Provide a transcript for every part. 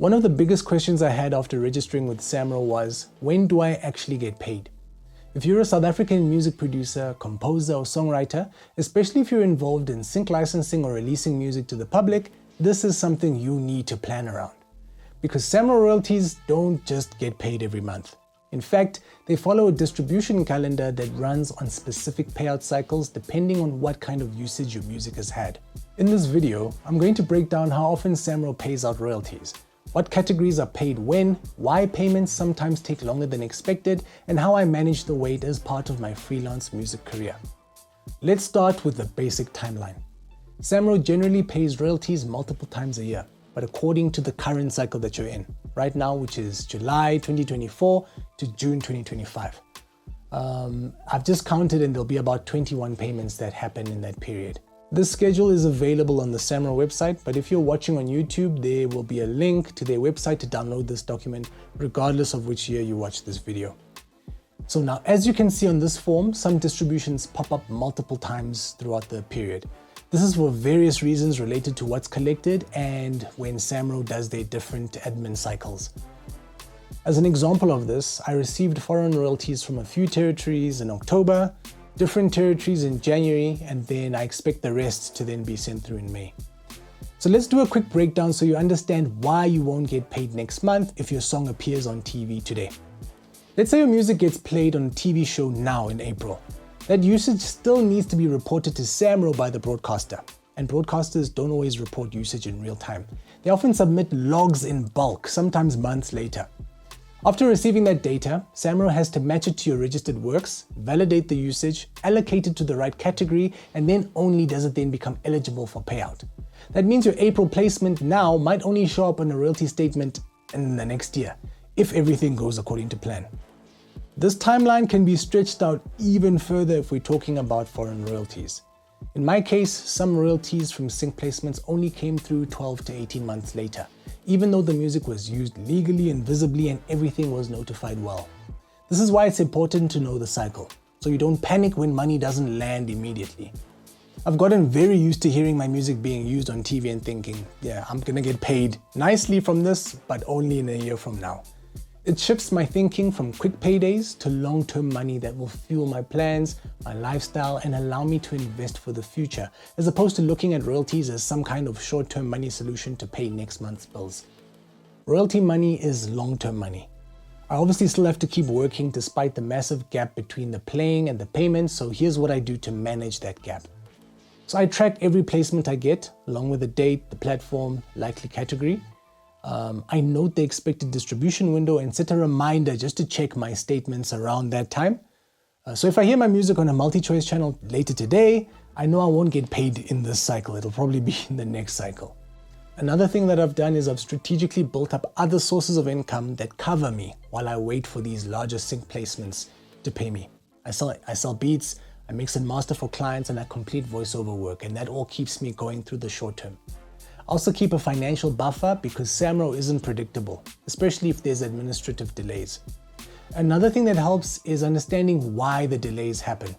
One of the biggest questions I had after registering with SAMRO was, when do I actually get paid? If you're a South African music producer, composer, or songwriter, especially if you're involved in sync licensing or releasing music to the public, this is something you need to plan around. Because SAMRO royalties don't just get paid every month. In fact, they follow a distribution calendar that runs on specific payout cycles depending on what kind of usage your music has had. In this video, I'm going to break down how often SAMRO pays out royalties, what categories are paid when, why payments sometimes take longer than expected, and how I manage the wait as part of my freelance music career. Let's start with the basic timeline. SAMRO generally pays royalties multiple times a year, but according to the current cycle that you're in, right now, which is July 2024 to June 2025. I've just counted and there'll be about 21 payments that happen in that period. This schedule is available on the SAMRO website, but if you're watching on YouTube, there will be a link to their website to download this document, regardless of which year you watch this video. So now, as you can see on this form, some distributions pop up multiple times throughout the period. This is for various reasons related to what's collected and when SAMRO does their different admin cycles. As an example of this, I received foreign royalties from a few territories in October, different territories in January, and then I expect the rest to then be sent through in May. So let's do a quick breakdown so you understand why you won't get paid next month if your song appears on TV today. Let's say your music gets played on a TV show now in April. That usage still needs to be reported to SAMRO by the broadcaster, and broadcasters don't always report usage in real time. They often submit logs in bulk, sometimes months later. After receiving that data, SAMRO has to match it to your registered works, validate the usage, allocate it to the right category, and then only does it then become eligible for payout. That means your April placement now might only show up on a royalty statement in the next year, if everything goes according to plan. This timeline can be stretched out even further if we're talking about foreign royalties. In my case, some royalties from sync placements only came through 12 to 18 months later, even though the music was used legally and visibly and everything was notified well. This is why it's important to know the cycle, so you don't panic when money doesn't land immediately. I've gotten very used to hearing my music being used on TV and thinking, yeah, I'm gonna get paid nicely from this, but only in a year from now. It shifts my thinking from quick paydays to long-term money that will fuel my plans, my lifestyle, and allow me to invest for the future, as opposed to looking at royalties as some kind of short-term money solution to pay next month's bills. Royalty money is long-term money. I obviously still have to keep working despite the massive gap between the playing and the payment, so here's what I do to manage that gap. So I track every placement I get, along with the date, the platform, likely category. I note the expected distribution window and set a reminder just to check my statements around that time. So if I hear my music on a multi-choice channel later today, I know I won't get paid in this cycle. It'll probably be in the next cycle. Another thing that I've done is I've strategically built up other sources of income that cover me while I wait for these larger sync placements to pay me. I sell beats, I mix and master for clients, and I complete voiceover work, and that all keeps me going through the short term. I also keep a financial buffer because SAMRO isn't predictable, especially if there's administrative delays. Another thing that helps is understanding why the delays happen.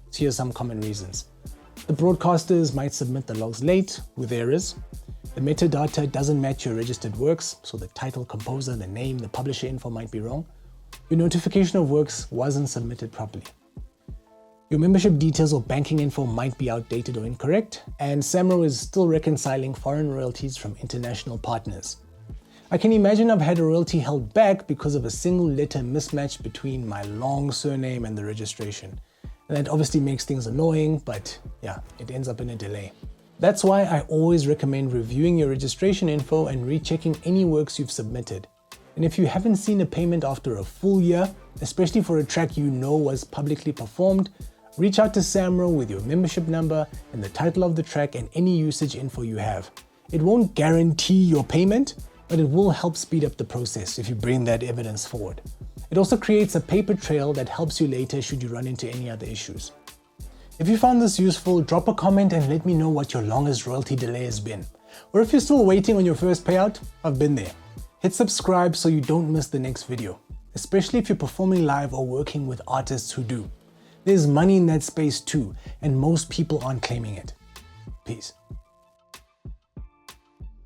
So here's some common reasons. The broadcasters might submit the logs late with errors. The metadata doesn't match your registered works, so the title, composer, the name, the publisher info might be wrong. Your notification of works wasn't submitted properly. Your membership details or banking info might be outdated or incorrect, and SAMRO is still reconciling foreign royalties from international partners. I can imagine I've had a royalty held back because of a single letter mismatch between my long surname and the registration. And that obviously makes things annoying, but yeah, it ends up in a delay. That's why I always recommend reviewing your registration info and rechecking any works you've submitted. And if you haven't seen a payment after a full year, especially for a track you know was publicly performed, reach out to SAMRO with your membership number and the title of the track and any usage info you have. It won't guarantee your payment, but it will help speed up the process if you bring that evidence forward. It also creates a paper trail that helps you later should you run into any other issues. If you found this useful, drop a comment and let me know what your longest royalty delay has been. Or if you're still waiting on your first payout, I've been there. Hit subscribe so you don't miss the next video, especially if you're performing live or working with artists who do. There's money in that space too, and most people aren't claiming it. Peace.